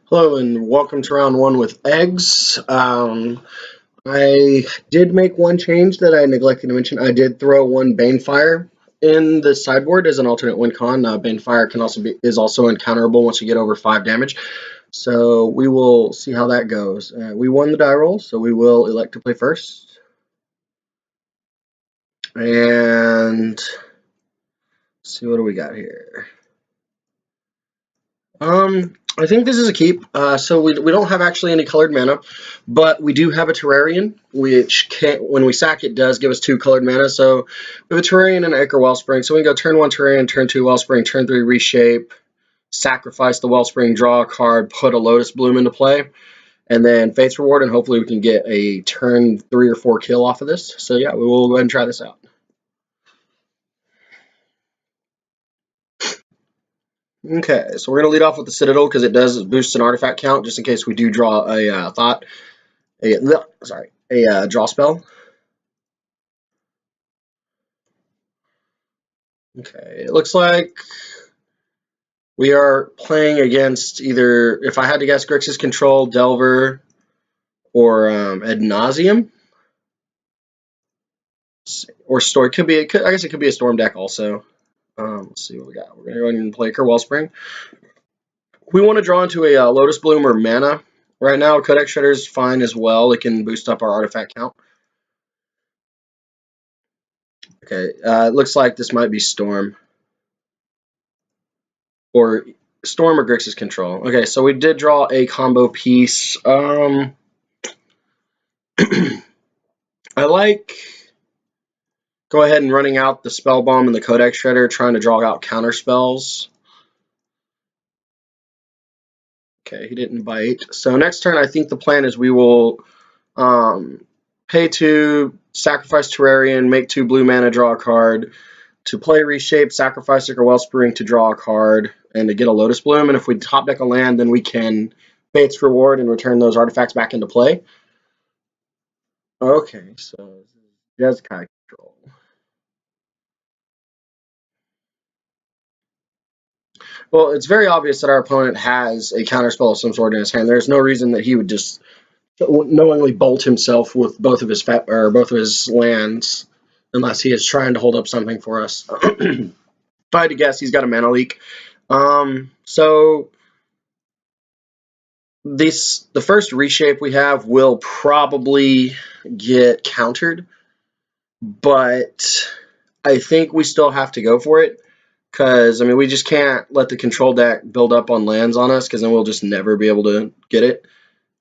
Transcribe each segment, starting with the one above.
Hello and welcome to round one with eggs. I did make one change that I neglected to mention. I did throw one Banefire in the sideboard as an alternate win con. Banefire is also uncounterable once you get over 5 damage. So we will see how that goes. We won the die roll, so we will elect to play first. And let's see, what do we got here? I think this is a keep. So we don't have actually any colored mana, but we do have a Terrarian, which when we sack it does give us 2 colored mana. So we have a Terrarian and an Acre Wellspring. So we can go turn 1 Terrarian, turn 2 Wellspring, turn 3 Reshape, sacrifice the Wellspring, draw a card, put a Lotus Bloom into play, and then Faith's Reward, and hopefully we can get a turn 3 or 4 kill off of this. So yeah, we will go ahead and try this out. Okay, so we're going to lead off with the Citadel because it does boost an artifact count just in case we do draw a draw spell. Okay, it looks like we are playing against either, if I had to guess, Grixis Control, Delver, or Ad Nauseam. Or Storm. I guess it could be a Storm deck also. Let's see what we got. We're going to go ahead and play Acre Wellspring. We want to draw into a Lotus Bloom or Mana. Right now, Codex Shredder is fine as well. It can boost up our artifact count. Okay, it looks like this might be Storm. Or Storm or Grixis Control. Okay, so we did draw a combo piece. I like go ahead and running out the Spell Bomb and the Codex Shredder, trying to draw out counter spells. Okay, he didn't bite. So next turn, I think the plan is we will pay 2, sacrifice Terrarian, make 2 blue mana, draw a card. To play Reshape, sacrifice Acre Wellspring to draw a card and to get a Lotus Bloom. And if we top deck a land, then we can Faith's Reward and return those artifacts back into play. Okay, so Jeskai Control. Well, it's very obvious that our opponent has a counterspell of some sort in his hand. There's no reason that he would just knowingly bolt himself with both of his lands, unless he is trying to hold up something for us. If I had to guess, he's got a mana leak. So the first Reshape we have will probably get countered, but I think we still have to go for it. Because, I mean, we just can't let the control deck build up on lands on us, because then we'll just never be able to get it.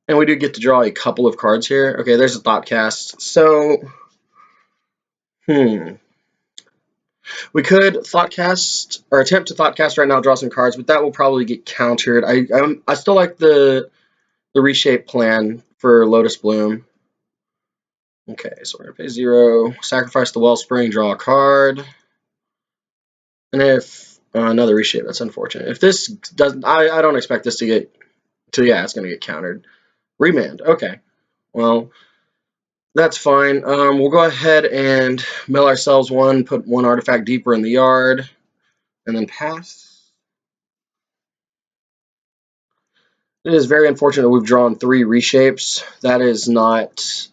And we do get to draw a couple of cards here. Okay, there's a Thoughtcast. So, we could Thoughtcast, or attempt to Thoughtcast right now, draw some cards, but that will probably get countered. I still like the Reshape plan for Lotus Bloom. Okay, so we're going to pay 0, sacrifice the Wellspring, draw a card. And if another Reshape, that's unfortunate. If this doesn't, I don't expect this to get yeah, it's going to get countered. Remand, okay. Well, that's fine. We'll go ahead and mill ourselves one, put 1 artifact deeper in the yard, and then pass. It is very unfortunate we've drawn 3 Reshapes. That is not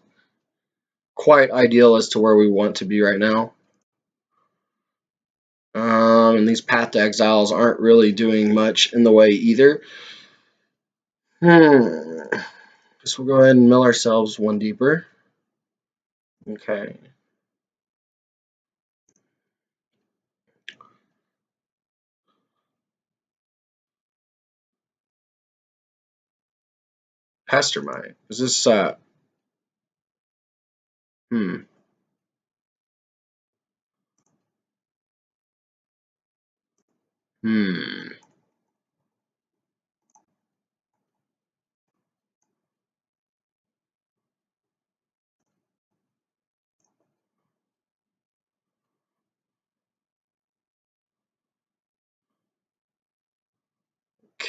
quite ideal as to where we want to be right now. And these Path to Exiles aren't really doing much in the way either. Guess we'll go ahead and mill ourselves 1 deeper. Okay. Pastermind. Is this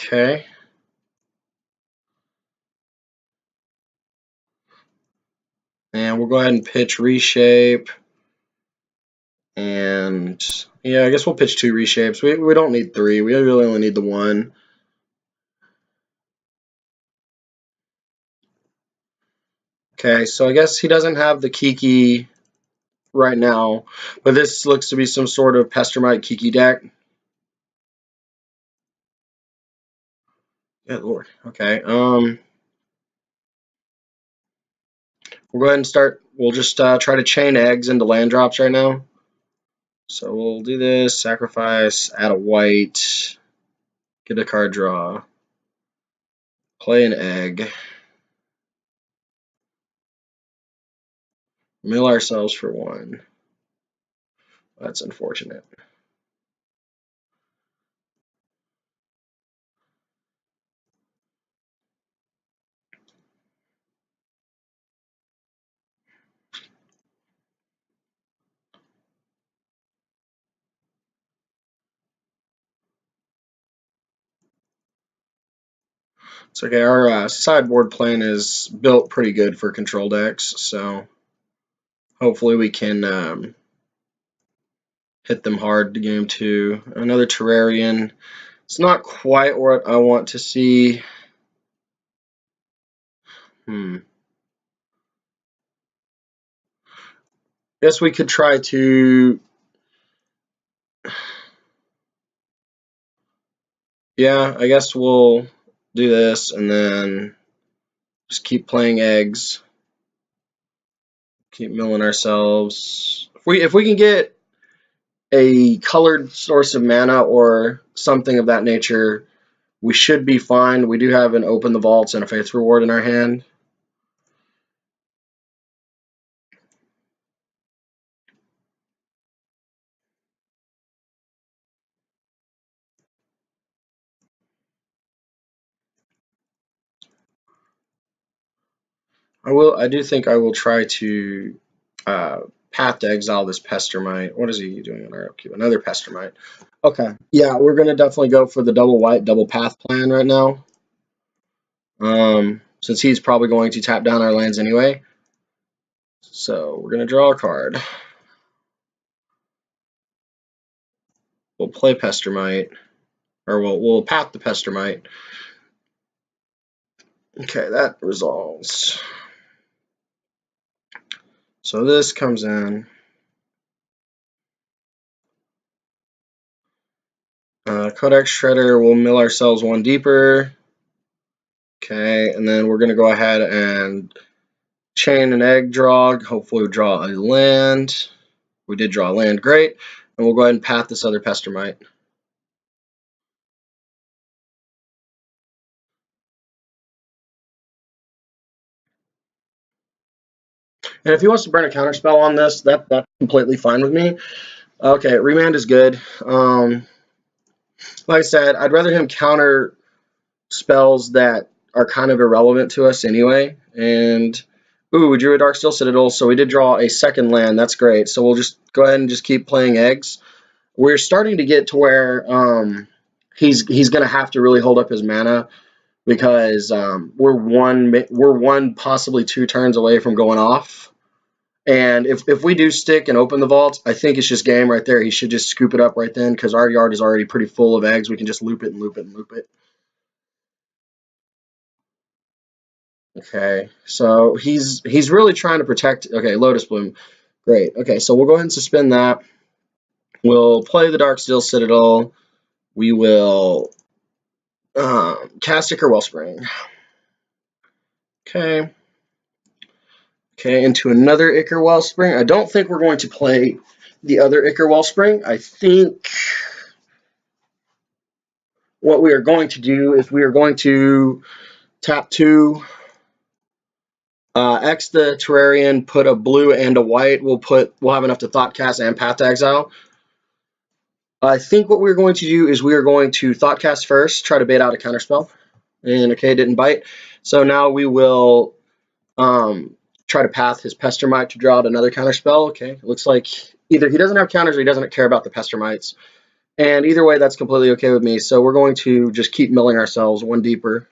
Okay. And we'll go ahead and pitch Reshape. And yeah, I guess we'll pitch 2 Reshapes. We don't need 3. We really only need the 1. Okay, so I guess he doesn't have the Kiki right now, but this looks to be some sort of Pestermite Kiki deck. Good lord. Okay. We'll go ahead and start. We'll just try to chain eggs into land drops right now. So we'll do this. Sacrifice, add a white, get a card draw, play an egg, mill ourselves for one. That's unfortunate. It's okay. Our sideboard plan is built pretty good for control decks, so hopefully we can hit them hard to game two. Another Terrarian. It's not quite what I want to see. Guess we could try to. Yeah, I guess we'll do this and then just keep playing eggs. Keep milling ourselves. If we can get a colored source of mana or something of that nature, we should be fine. We do have an Open the Vaults and a Faith Reward in our hand. I do think I will try to path to exile this Pestermite. What is he doing on our upkeep? Another Pestermite. Okay. Yeah, we're gonna definitely go for the double white, double path plan right now. Since he's probably going to tap down our lands anyway. So we're gonna draw a card. We'll play Pestermite. Or we'll path the Pestermite. Okay, that resolves. So this comes in. Codex Shredder, we'll mill ourselves one deeper. Okay, and then we're going to go ahead and chain an egg draw. Hopefully we draw a land. We did draw a land, great. And we'll go ahead and path this other Pestermite. And if he wants to burn a counterspell on this, that's completely fine with me. Okay, Remand is good. Like I said, I'd rather him counter spells that are kind of irrelevant to us anyway. And, ooh, we drew a Darksteel Citadel, so we did draw a second land. That's great. So we'll just go ahead and just keep playing eggs. We're starting to get to where he's going to have to really hold up his mana because we're one possibly two turns away from going off. And if we do stick and open the vault, I think it's just game right there. He should just scoop it up right then because our yard is already pretty full of eggs. We can just loop it and loop it and loop it. Okay, so he's really trying to protect. Okay, Lotus Bloom, great. Okay, so we'll go ahead and suspend that. We'll play the Darksteel Citadel. We will cast Ichor Wellspring. Okay. Okay, into another Ichor Wellspring. I don't think we're going to play the other Ichor Wellspring. I think what we are going to do is we are going to tap two, X the Terrarian, put a blue and a white. We'll have enough to Thoughtcast and Path to Exile. I think what we're going to do is we are going to Thoughtcast first, try to bait out a counterspell. And okay, didn't bite. So now we will try to path his Pestermite to draw out another counterspell. Okay, it looks like either he doesn't have counters or he doesn't care about the Pestermites. And either way, that's completely okay with me. So we're going to just keep milling ourselves one deeper.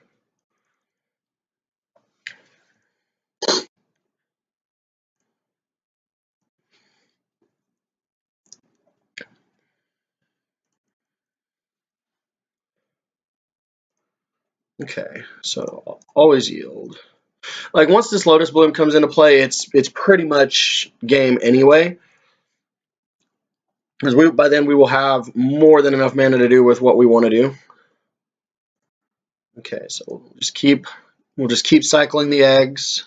Okay, so always yield. Like once this Lotus Bloom comes into play, it's pretty much game anyway. Because by then we will have more than enough mana to do with what we want to do. Okay, so we'll just keep cycling the eggs.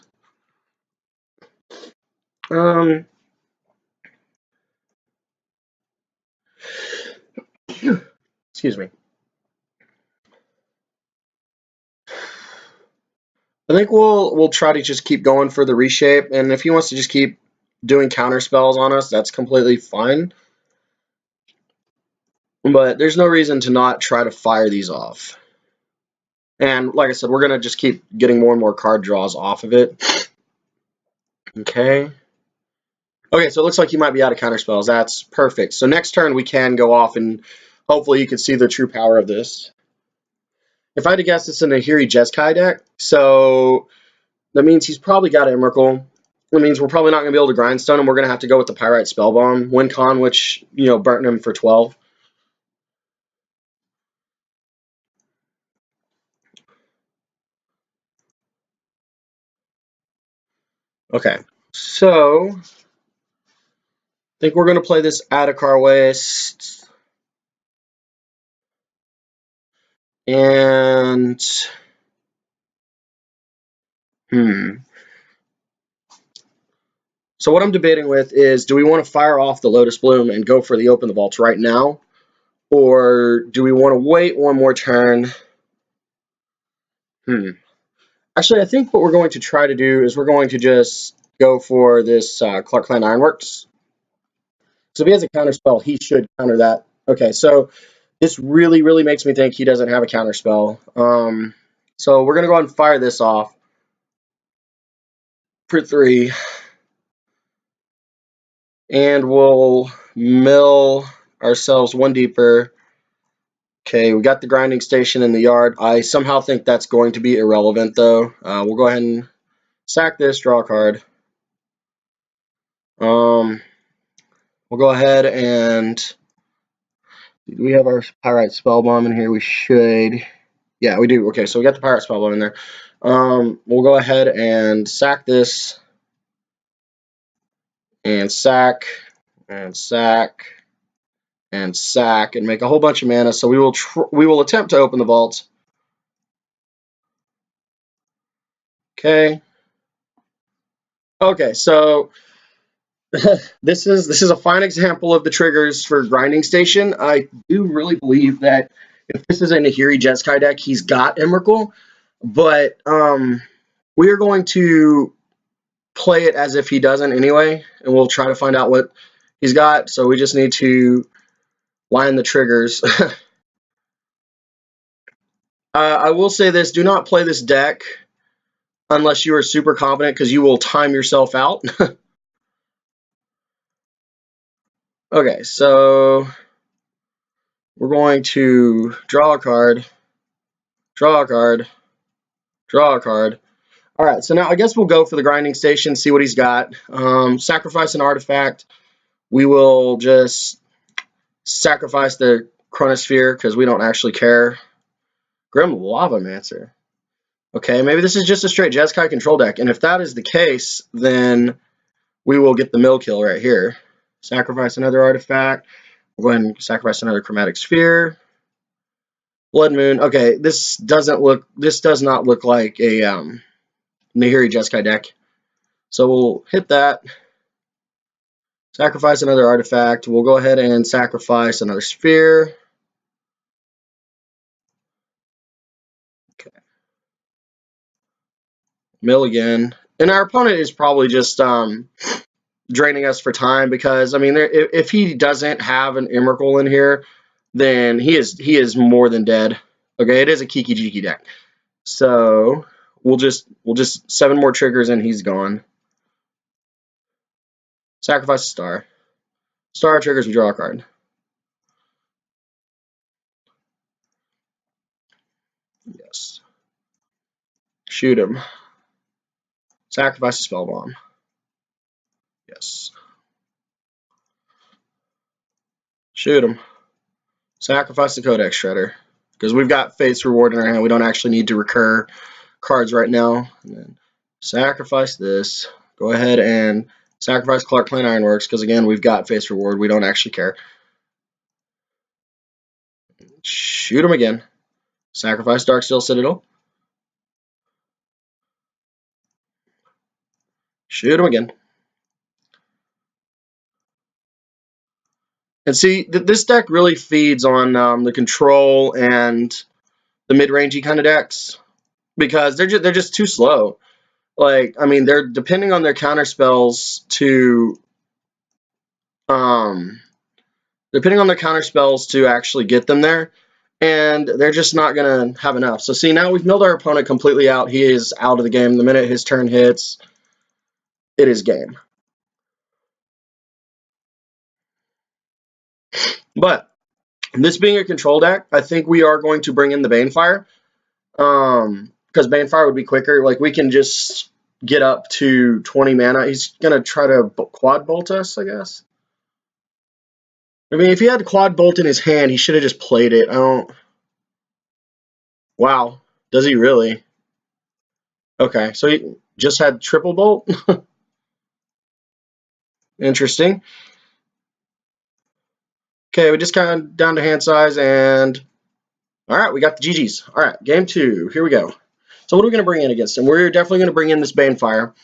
Excuse me. I think we'll try to just keep going for the reshape, and if he wants to just keep doing counter spells on us, that's completely fine. But there's no reason to not try to fire these off. And like I said, we're going to just keep getting more and more card draws off of it. Okay. Okay, so it looks like he might be out of counter spells. That's perfect. So next turn we can go off and hopefully you can see the true power of this. If I had to guess, it's a Nahiri Jeskai deck. So that means he's probably got Emrakul. That means we're probably not going to be able to Grindstone him. We're going to have to go with the Pyrite Spellbomb. Win con, which, you know, burnt him for 12. Okay, so I think we're going to play this Adhikar Waste. And so what I'm debating with is, do we want to fire off the Lotus Bloom and go for the Open the Vaults right now? Or do we want to wait one more turn? Actually, I think what we're going to try to do is we're going to just go for this Clark Clan Ironworks. So if he has a counter spell, he should counter that. Okay, so this really, really makes me think he doesn't have a counter spell. So we're going to go ahead and fire this off for 3. And we'll mill ourselves 1 deeper. Okay, we got the grinding station in the yard. I somehow think that's going to be irrelevant, though. We'll go ahead and sack this, draw a card. We'll go ahead and... Do we have our Pyrite Spellbomb in here? We should. Yeah, we do. Okay, so we got the Pyrite Spellbomb in there. We'll go ahead and sack this. And sack. And sack. And sack. And make a whole bunch of mana. So we will attempt to open the vault. Okay. Okay, so this is a fine example of the triggers for Grinding Station. I do really believe that if this is a Nahiri Jeskai deck, he's got Emrakul, but we are going to play it as if he doesn't anyway, and we'll try to find out what he's got. So we just need to line the triggers. I will say this: do not play this deck unless you are super confident, because you will time yourself out. Okay, so we're going to draw a card, draw a card, draw a card. All right, so now I guess we'll go for the Grinding Station, see what he's got. Sacrifice an artifact. We will just sacrifice the Chronosphere because we don't actually care. Grim Lavamancer. Okay, maybe this is just a straight Jeskai control deck, and if that is the case, then we will get the mill kill right here. Sacrifice another artifact. We'll go ahead and sacrifice another Chromatic Sphere. Blood Moon. Okay, this does not look like a Nahiri Jeskai deck. So we'll hit that. Sacrifice another artifact. We'll go ahead and sacrifice another sphere. Okay. Mill again. And our opponent is probably just draining us for time because, I mean, if he doesn't have an Emrakul in here, then he is more than dead. Okay, it is a Kiki Jiki deck. So we'll just 7 more triggers and he's gone. Sacrifice a star. Star triggers, we draw a card. Yes. Shoot him. Sacrifice a spell bomb. Yes. Shoot him. Sacrifice the Codex Shredder. Because we've got Fate's Reward in our hand. We don't actually need to recur cards right now. And then Sacrifice this. Go ahead and sacrifice Clark Clan Ironworks, because again, we've got face reward. We don't actually care. Shoot him again. Sacrifice Darksteel Citadel. Shoot him again. And see, this deck really feeds on the control and the mid-rangey kind of decks, because they're just too slow. Like, I mean, they're depending on their counter spells to actually get them there, and they're just not gonna have enough. So see, now we've milled our opponent completely out. He is out of the game. The minute his turn hits, it is game. But this being a control deck, I think we are going to bring in the Banefire. Because Banefire would be quicker. Like, we can just get up to 20 mana. He's going to try to quad bolt us, I guess. I mean, if he had quad bolt in his hand, he should have just played it. I don't... Wow. Does he really? Okay, so he just had triple bolt? Interesting. Okay, we just kind of down to hand size, and... Alright, we got the GGs. Alright, game 2. Here we go. So what are we going to bring in against him? We're definitely going to bring in this Banefire.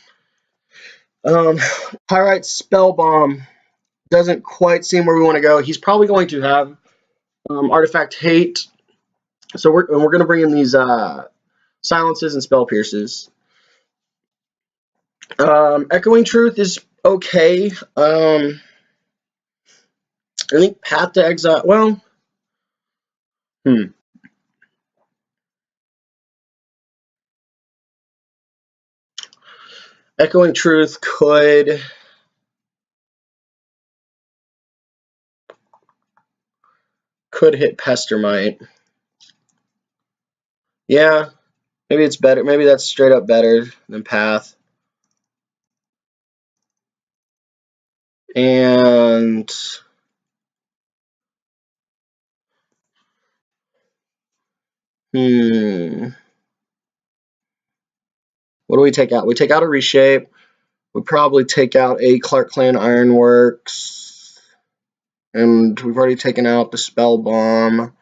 Pyrite Spell Bomb doesn't quite seem where we want to go. He's probably going to have Artifact Hate. So we're going to bring in these Silences and Spell Pierces. Echoing Truth is okay. I think Path to Exile. Well, Echoing Truth could hit Pestermite. Yeah, maybe it's better. Maybe that's straight up better than Path. And what do we take out? We take out a Reshape. We probably take out a Clark Clan Ironworks. And we've already taken out the Spell Bomb.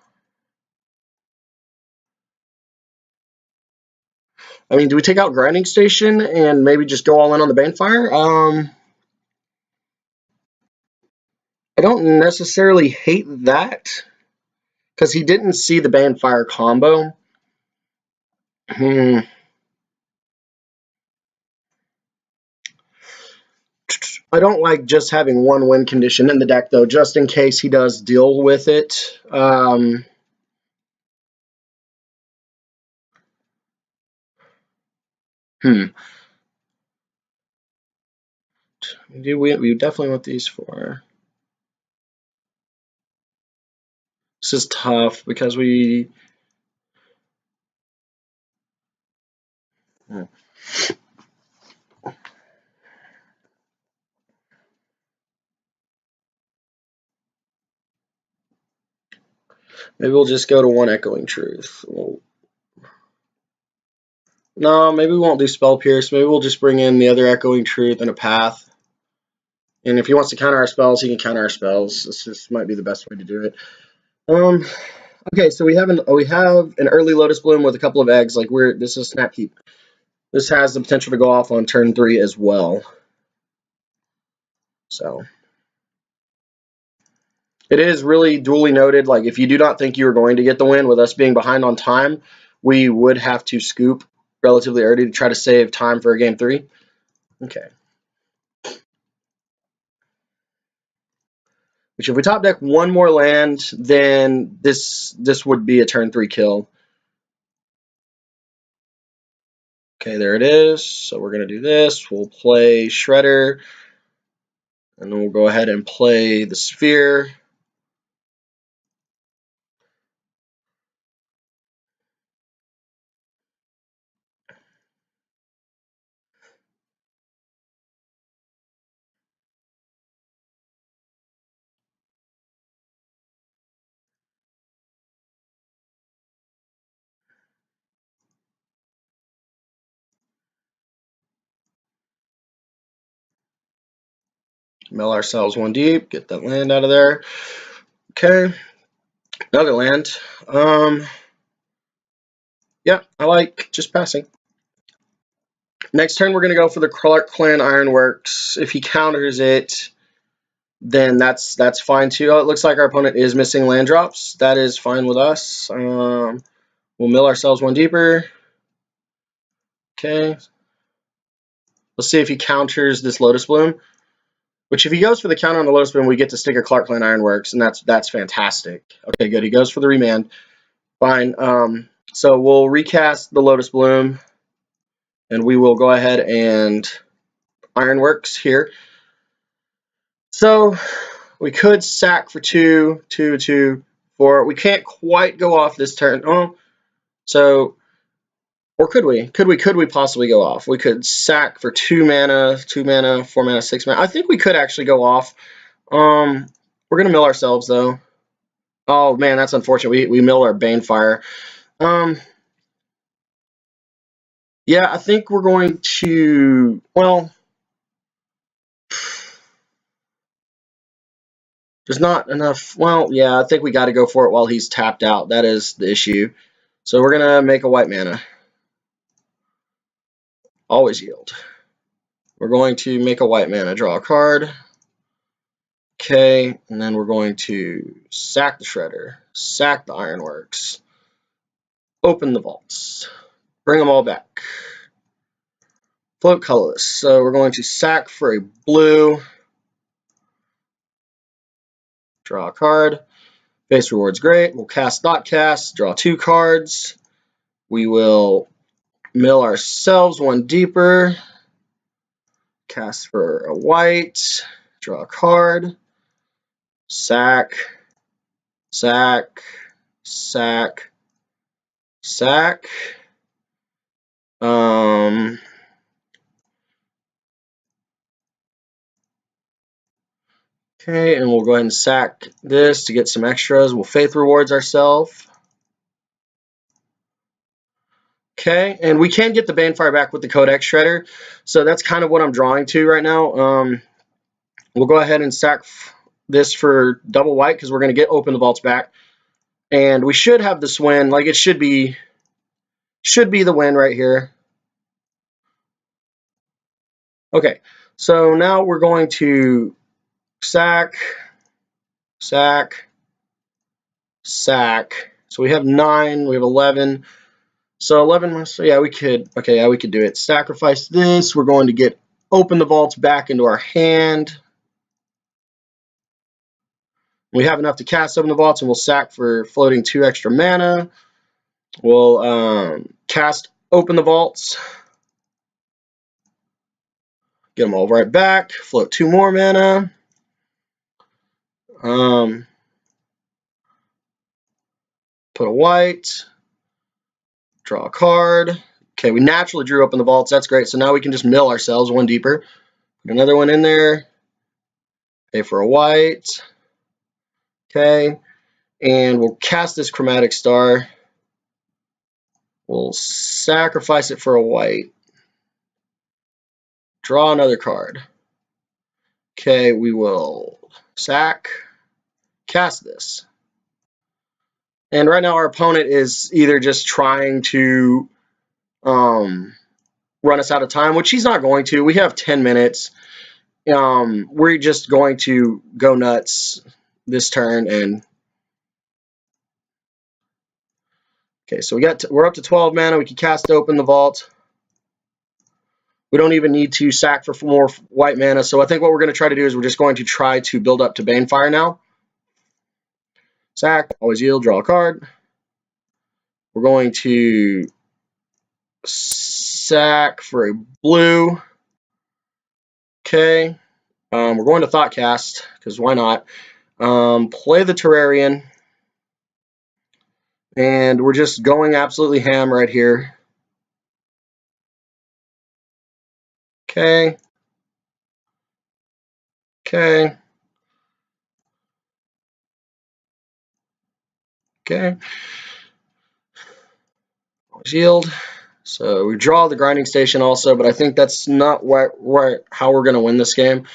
I mean, do we take out Grinding Station and maybe just go all in on the Banefire? I don't necessarily hate that, because he didn't see the Banefire combo. I don't like just having one win condition in the deck, though, just in case he does deal with it. We definitely want these four. This is tough because we... Maybe we'll just go to one Echoing Truth. No, maybe we won't do Spell Pierce. Maybe we'll just bring in the other Echoing Truth and a Path. And if he wants to counter our spells, he can counter our spells. This might be the best way to do it. Okay, so we have an early Lotus Bloom with a couple of eggs. Like, this is Snapkeep. This has the potential to go off on turn 3 as well. So it is really duly noted. Like, if you do not think you are going to get the win with us being behind on time, we would have to scoop relatively early to try to save time for a game 3. Okay. Which, if we top deck one more land, then this would be a turn 3 kill. Okay, there it is. So we're going to do this. We'll play Shredder. And then we'll go ahead and play the Sphere. Mill ourselves one deep. Get that land out of there. Okay. Another land. Yeah, I like just passing. Next turn, we're going to go for the Clark Clan Ironworks. If he counters it, then that's fine too. Oh, it looks like our opponent is missing land drops. That is fine with us. We'll mill ourselves one deeper. Okay. Let's see if he counters this Lotus Bloom. Which, if he goes for the counter on the Lotus Bloom, we get to stick a Clark Clan Ironworks, and that's fantastic. Okay, good. He goes for the remand. Fine. So we'll recast the Lotus Bloom, and we will go ahead and Ironworks here. So we could sack for 2, 2, 2, 4. We can't quite go off this turn. Oh, so, or could we? Could we possibly go off? We could sack for 2 mana, 2 mana, 4 mana, 6 mana. I think we could actually go off. We're gonna mill ourselves though. Oh man, that's unfortunate. We mill our Banefire. Yeah, I think we're going to. Well, there's not enough. Well, yeah, I think we got to go for it while he's tapped out. That is the issue. So we're gonna make a white mana. Always yield. We're going to make a white mana, draw a card. Okay, and then we're going to sack the Shredder, sack the Ironworks, open the vaults, bring them all back. Float colorless. So we're going to sack for a blue, draw a card. Base reward's great. We'll cast Thoughtcast, draw 2 cards. We will mill ourselves one deeper, cast for a white, draw a card, sack, sack, sack, sack. Okay, and we'll go ahead and sack this to get some extras. We'll Faith Rewards ourselves. Okay, and we can get the Banefire back with the Codex Shredder, so that's kind of what I'm drawing to right now. We'll go ahead and sack this for double white because we're going to get Open the Vaults back, and we should have this win. Like, it should be the win right here. Okay, so now we're going to sack, sack, sack. So we have 9, we have 11. So 11, so yeah, we could, okay, yeah, we could do it. Sacrifice this. We're going to get Open the Vaults back into our hand. We have enough to cast Open the Vaults, and we'll sack for floating 2 extra mana. We'll cast Open the Vaults. Get them all right back. Float 2 more mana. Put a white. Draw a card. Okay, we naturally drew Open the Vaults. That's great. So now we can just mill ourselves one deeper. Put another one in there. Pay for a white. Okay. And we'll cast this Chromatic Star. We'll sacrifice it for a white. Draw another card. Okay, we will sack. Cast this. And right now our opponent is either just trying to run us out of time, which he's not going to. We have 10 minutes. We're just going to go nuts this turn. And okay, so we're up to 12 mana. We can cast Open the Vault. We don't even need to sack for more white mana. So I think what we're going to try to do is we're just going to try to build up to Banefire now. Sack, always yield, draw a card. We're going to sack for a blue. Okay. We're going to Thoughtcast, because why not? Play the Terrarian. And we're just going absolutely ham right here. Okay. Okay. Okay. Yield. So we draw the Grinding Station also, but I think that's not how we're going to win this game.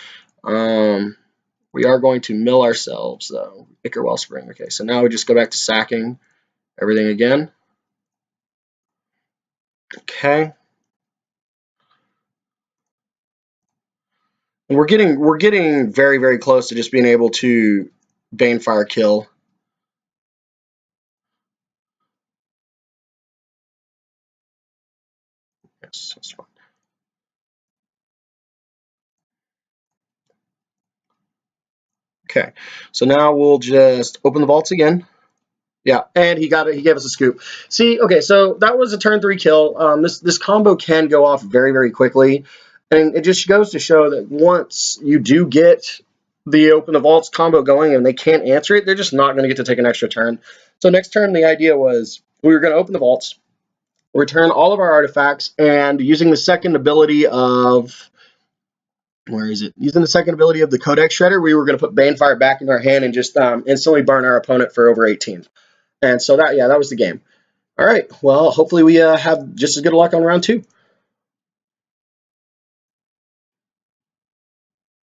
We are going to mill ourselves, though. Ichor Wellspring. Okay, so now we just go back to sacking everything again. Okay. And we're getting very, very close to just being able to Banefire kill. Yes, that's fine. Okay, so now we'll just open the vaults again. Yeah, and he gave us a scoop. See, okay, so that was a turn 3 kill. This combo can go off very, very quickly, and it just goes to show that once you do get the open the vaults combo going and they can't answer it, they're just not going to get to take an extra turn. So next turn, the idea was we were going to open the vaults, return all of our artifacts, and using the second ability of using the second ability of the Codex Shredder, we were going to put Banefire back in our hand and just instantly burn our opponent for over 18. And so that was the game. All right, well, hopefully we have just as good luck on round 2.